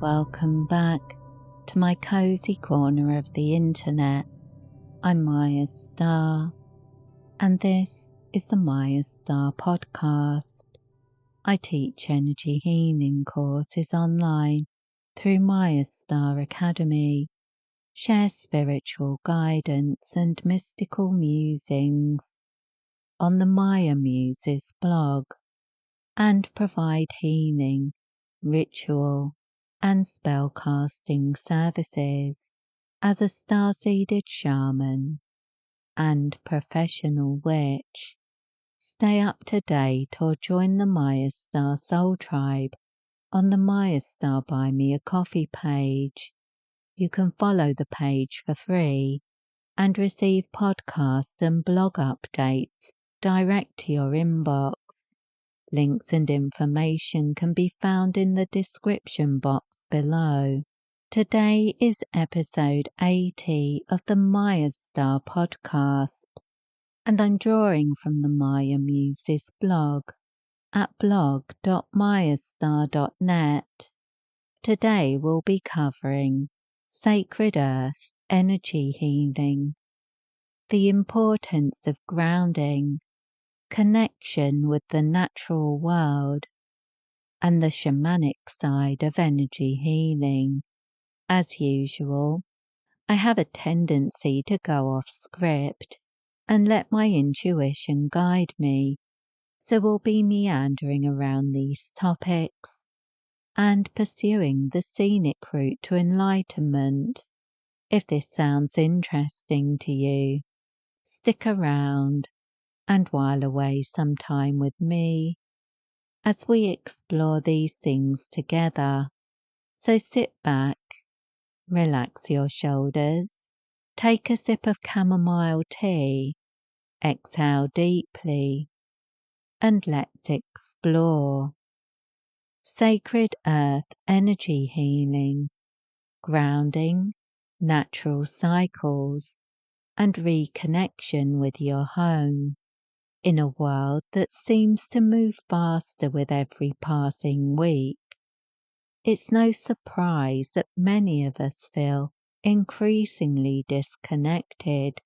Welcome back to my cozy corner of the internet. I'm Mayastar, and this is the Mayastar Podcast. I teach energy healing courses online through Mayastar Academy, share spiritual guidance and mystical musings on the Maya Muses blog, and provide healing, ritual, and spellcasting services as a starseeded shaman and professional witch. Stay up to date or join the Mayastar Soul Tribe on the Mayastar Buy Me a Coffee page. You can follow the page for free and receive podcast and blog updates direct to your inbox. Links and information can be found in the description box below. Today is episode 80 of the Mayastar Podcast, and I'm drawing from the Maya Muses blog at blog.mayastar.net. Today we'll be covering Sacred Earth energy healing, the importance of grounding, connection with the natural world, and the shamanic side of energy healing. As usual, I have a tendency to go off script and let my intuition guide me, so we'll be meandering around these topics and pursuing the scenic route to enlightenment. If this sounds interesting to you, stick around and while away some time with me as we explore these things together. So sit back, relax your shoulders, take a sip of chamomile tea, exhale deeply, and let's explore. Sacred Earth energy healing, grounding, natural cycles, and reconnection with your home. In a world that seems to move faster with every passing week, it's no surprise that many of us feel increasingly disconnected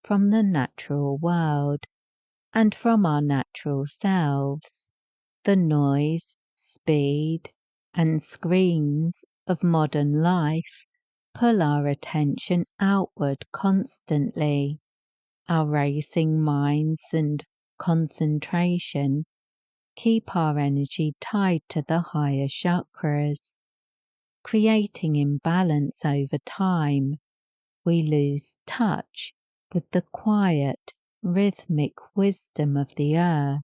from the natural world and from our natural selves. The noise, speed, and screens of modern life pull our attention outward constantly. Our racing minds and concentration keep our energy tied to the higher chakras, creating imbalance over time. We lose touch with the quiet, rhythmic wisdom of the earth,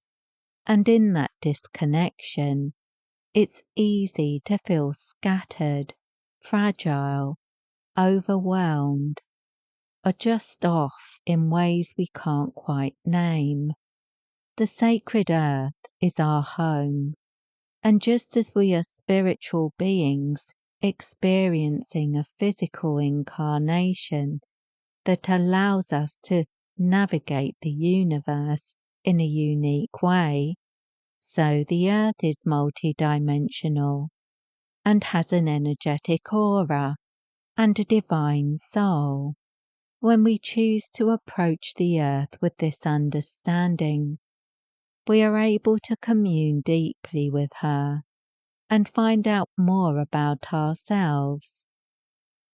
and in that disconnection, it's easy to feel scattered, fragile, overwhelmed, or just off in ways we can't quite name. The sacred earth is our home, and just as we are spiritual beings experiencing a physical incarnation that allows us to navigate the universe in a unique way, so the earth is multidimensional and has an energetic aura and a divine soul. When we choose to approach the earth with this understanding, we are able to commune deeply with her and find out more about ourselves,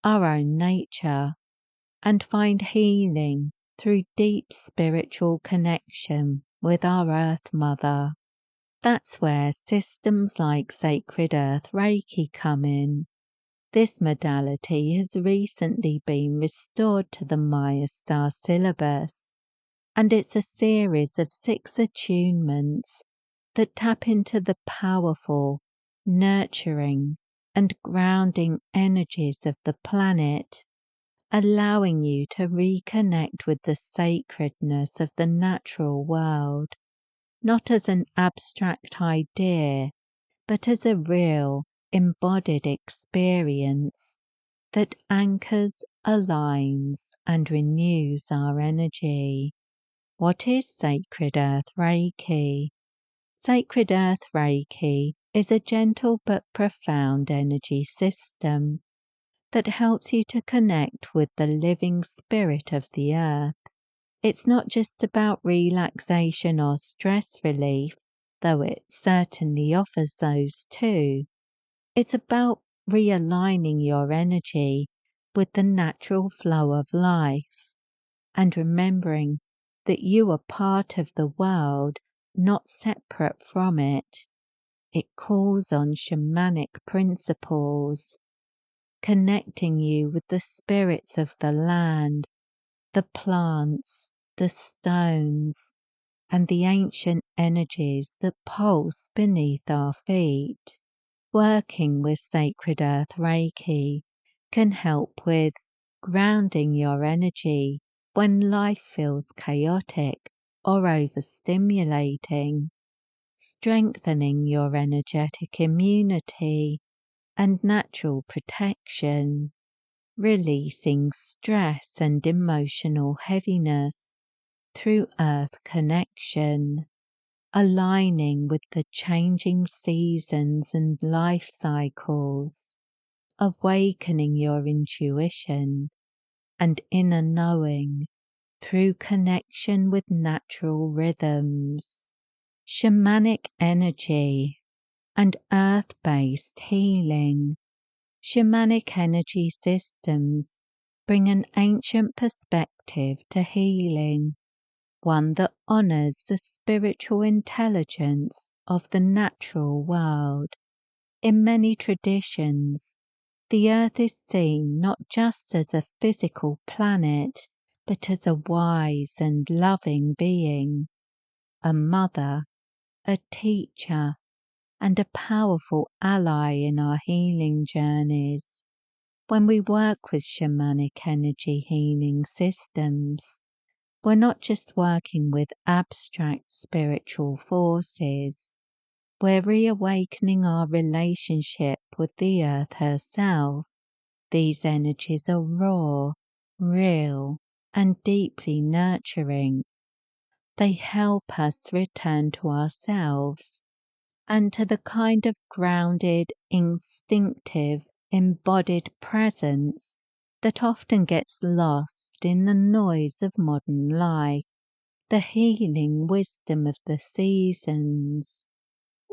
our own nature, and find healing through deep spiritual connection with our Earth Mother. That's where systems like Sacred Earth Reiki come in. This modality has recently been restored to the Mayastar syllabus, and it's a series of 6 attunements that tap into the powerful, nurturing, and grounding energies of the planet, allowing you to reconnect with the sacredness of the natural world, not as an abstract idea, but as a real, embodied experience that anchors, aligns, and renews our energy. What is Sacred Earth Reiki? Sacred Earth Reiki is a gentle but profound energy system that helps you to connect with the living spirit of the earth. It's not just about relaxation or stress relief, though it certainly offers those too. It's about realigning your energy with the natural flow of life and remembering that you are part of the world, not separate from it. It calls on shamanic principles, connecting you with the spirits of the land, the plants, the stones, and the ancient energies that pulse beneath our feet. Working with Sacred Earth Reiki can help with grounding your energy when life feels chaotic or overstimulating, strengthening your energetic immunity and natural protection, releasing stress and emotional heaviness through Earth connection, aligning with the changing seasons and life cycles, awakening your intuition and inner knowing through connection with natural rhythms, shamanic energy, and earth-based healing. Shamanic energy systems bring an ancient perspective to healing, one that honors the spiritual intelligence of the natural world. In many traditions, the earth is seen not just as a physical planet, but as a wise and loving being, a mother, a teacher, and a powerful ally in our healing journeys. When we work with shamanic energy healing systems, we're not just working with abstract spiritual forces. We're reawakening our relationship with the earth herself. These energies are raw, real, and deeply nurturing. They help us return to ourselves and to the kind of grounded, instinctive, embodied presence that often gets lost in the noise of modern life. The healing wisdom of the seasons.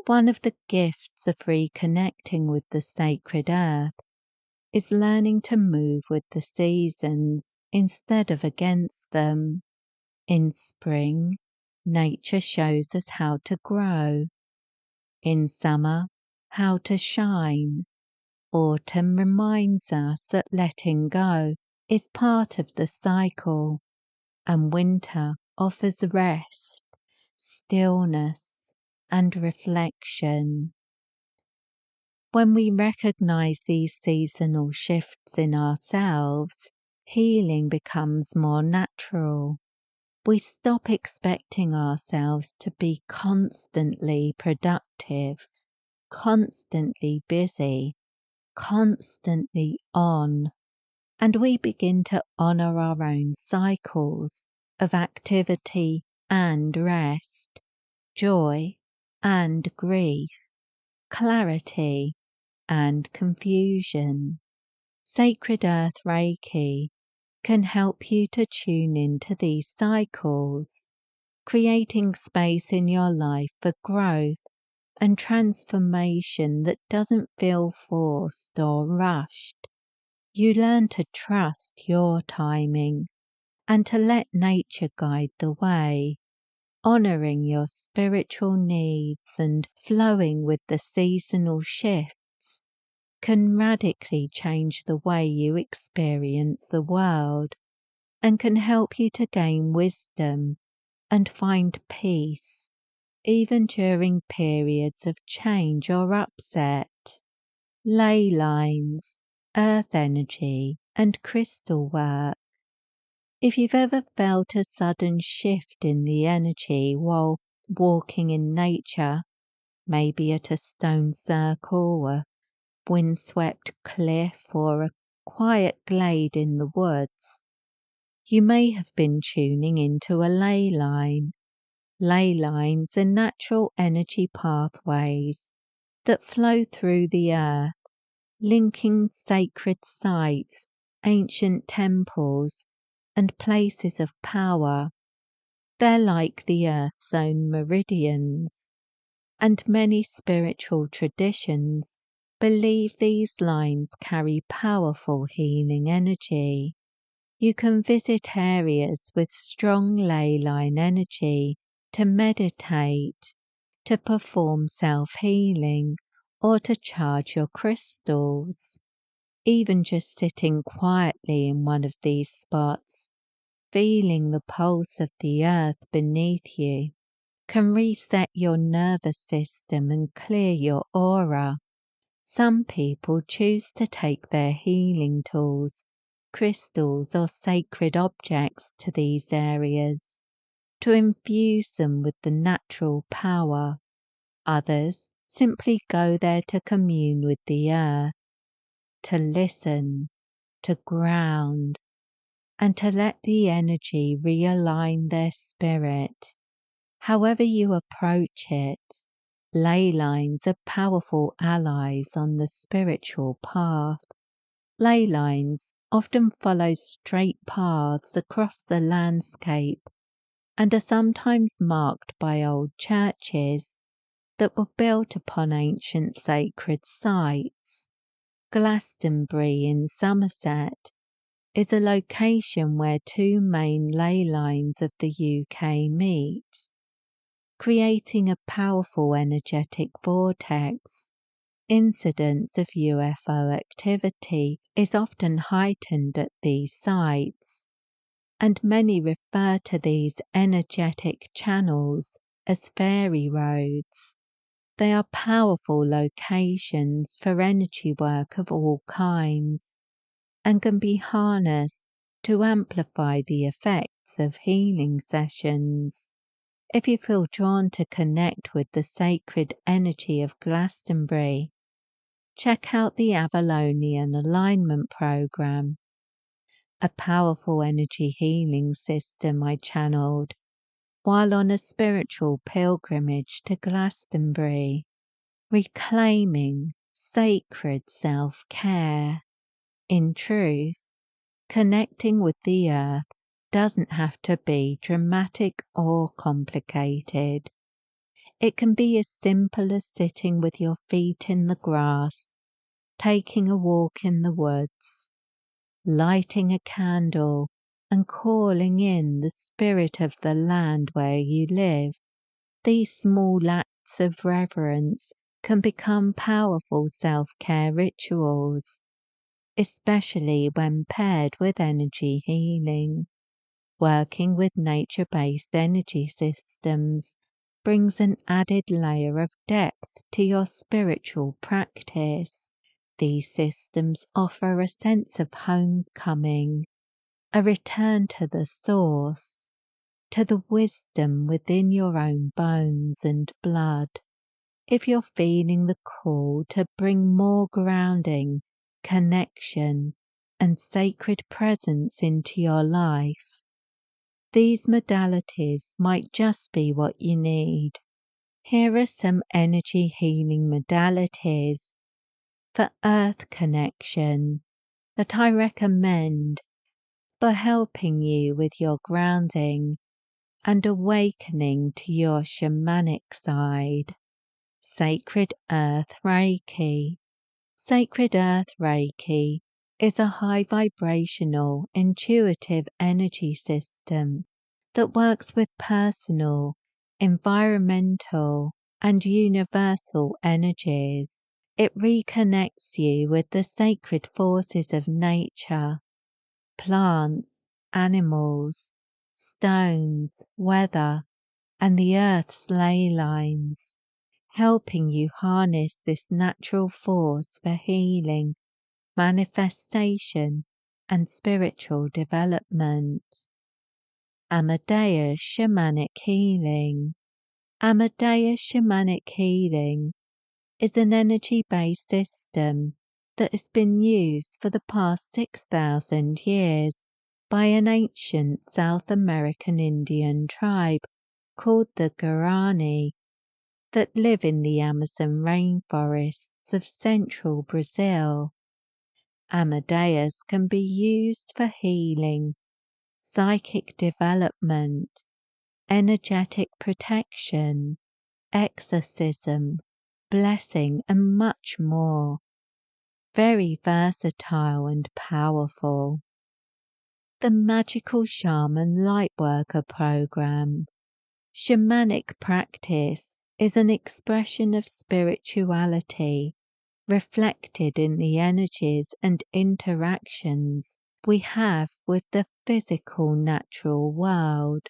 One of the gifts of reconnecting with the sacred earth is learning to move with the seasons instead of against them. In spring, nature shows us how to grow. In summer, how to shine. Autumn reminds us that letting go is part of the cycle, and winter offers rest, stillness, and reflection. When we recognize these seasonal shifts in ourselves, healing becomes more natural. We stop expecting ourselves to be constantly productive, constantly busy, constantly on, and we begin to honor our own cycles of activity and rest, joy and grief, clarity and confusion. Sacred Earth Reiki can help you to tune into these cycles, creating space in your life for growth and transformation that doesn't feel forced or rushed. You learn to trust your timing and to let nature guide the way, honoring your spiritual needs and flowing with the seasonal shifts can radically change the way you experience the world and can help you to gain wisdom and find peace even during periods of change or upset. Ley lines, earth energy, and crystal work. If you've ever felt a sudden shift in the energy while walking in nature, maybe at a stone circle, a windswept cliff, or a quiet glade in the woods, you may have been tuning into a ley line. Ley lines are natural energy pathways that flow through the earth, linking sacred sites, ancient temples, and places of power. They're like the Earth's own meridians, and many spiritual traditions believe these lines carry powerful healing energy. You can visit areas with strong ley line energy to meditate, to perform self-healing, or to charge your crystals. Even just sitting quietly in one of these spots, feeling the pulse of the earth beneath you, can reset your nervous system and clear your aura. Some people choose to take their healing tools, crystals, or sacred objects to these areas to infuse them with the natural power. Others simply go there to commune with the earth, to listen, to ground, and to let the energy realign their spirit. However you approach it, ley lines are powerful allies on the spiritual path. Ley lines often follow straight paths across the landscape and are sometimes marked by old churches that were built upon ancient sacred sites. Glastonbury in Somerset is a location where two main ley lines of the UK meet, creating a powerful energetic vortex. Incidents of UFO activity is often heightened at these sites, and many refer to these energetic channels as fairy roads. They are powerful locations for energy work of all kinds and can be harnessed to amplify the effects of healing sessions. If you feel drawn to connect with the sacred energy of Glastonbury, check out the Avalonian Alignment Program, a powerful energy healing system I channeled while on a spiritual pilgrimage to Glastonbury, reclaiming sacred self-care. In truth, connecting with the earth doesn't have to be dramatic or complicated. It can be as simple as sitting with your feet in the grass, taking a walk in the woods, lighting a candle, and calling in the spirit of the land where you live. These small acts of reverence can become powerful self-care rituals, especially when paired with energy healing. Working with nature-based energy systems brings an added layer of depth to your spiritual practice. These systems offer a sense of homecoming, a return to the source, to the wisdom within your own bones and blood. If you're feeling the call to bring more grounding, connection, and sacred presence into your life, these modalities might just be what you need. Here are some energy healing modalities for earth connection that I recommend for helping you with your grounding and awakening to your shamanic side. Sacred Earth Reiki. Sacred Earth Reiki is a high vibrational, intuitive energy system that works with personal, environmental, and universal energies. It reconnects you with the sacred forces of nature, plants, animals, stones, weather, and the earth's ley lines, helping you harness this natural force for healing, manifestation, and spiritual development. Amadeus Shamanic Healing. Amadeus Shamanic Healing is an energy-based system that has been used for the past 6,000 years by an ancient South American Indian tribe called the Guarani. that live in the Amazon rainforests of central Brazil. Amadeus can be used for healing, psychic development, energetic protection, exorcism, blessing, and much more. Very versatile and powerful. The Magical Shaman Lightworker Program. Shamanic practice is an expression of spirituality reflected in the energies and interactions we have with the physical natural world.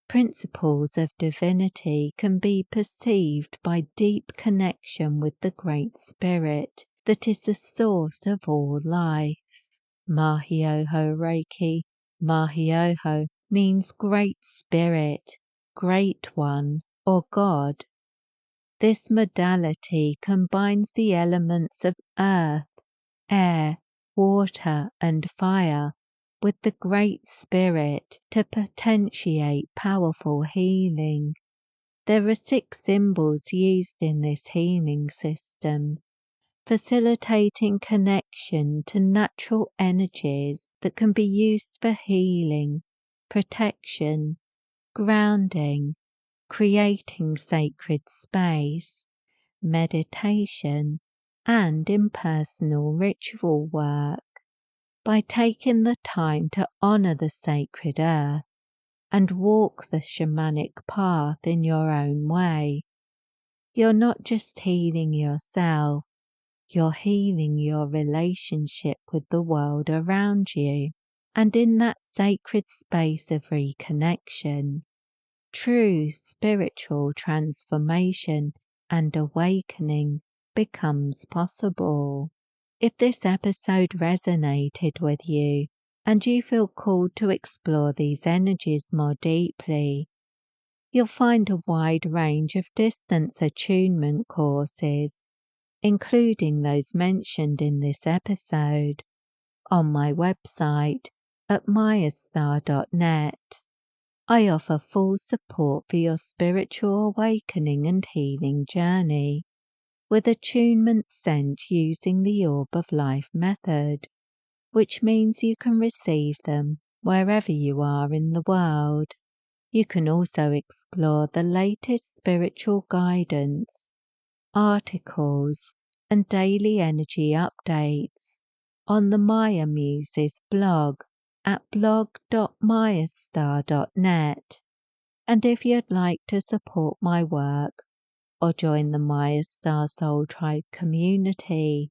Principles of divinity can be perceived by deep connection with the Great Spirit that is the source of all life. Mahioho Reiki. Mahioho means Great Spirit, Great One, or God. This modality combines the elements of earth, air, water, and fire with the Great Spirit to potentiate powerful healing. There are 6 symbols used in this healing system, facilitating connection to natural energies that can be used for healing, protection, grounding, creating sacred space, meditation, and impersonal ritual work. By taking the time to honor the sacred earth and walk the shamanic path in your own way, you're not just healing yourself, you're healing your relationship with the world around you. And in that sacred space of reconnection, true spiritual transformation and awakening becomes possible. If this episode resonated with you and you feel called to explore these energies more deeply, you'll find a wide range of distance attunement courses, including those mentioned in this episode, on my website at mayastar.net. I offer full support for your spiritual awakening and healing journey, with attunement sent using the Orb of Life method, which means you can receive them wherever you are in the world. You can also explore the latest spiritual guidance, articles, and daily energy updates on the Maya Muses blog at blog.mayastar.net. And if you'd like to support my work or join the Mayastar Soul Tribe community,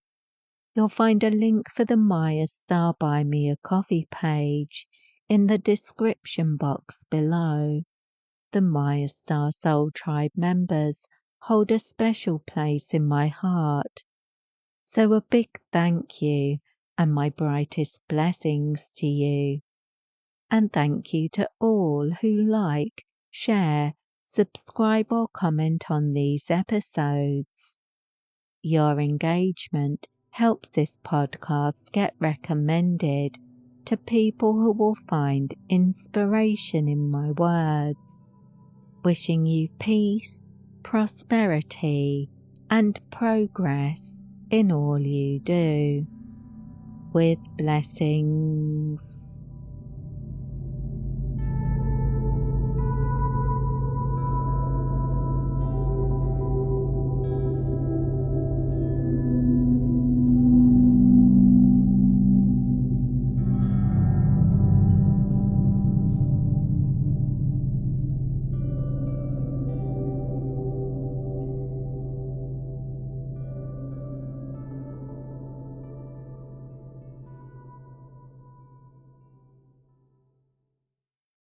you'll find a link for the Mayastar Buy Me a Coffee page in the description box below. The Mayastar Soul Tribe members hold a special place in my heart, so a big thank you and my brightest blessings to you. And thank you to all who like, share, subscribe or comment on these episodes. Your engagement helps this podcast get recommended to people who will find inspiration in my words. Wishing you peace, prosperity, and progress in all you do. With blessings.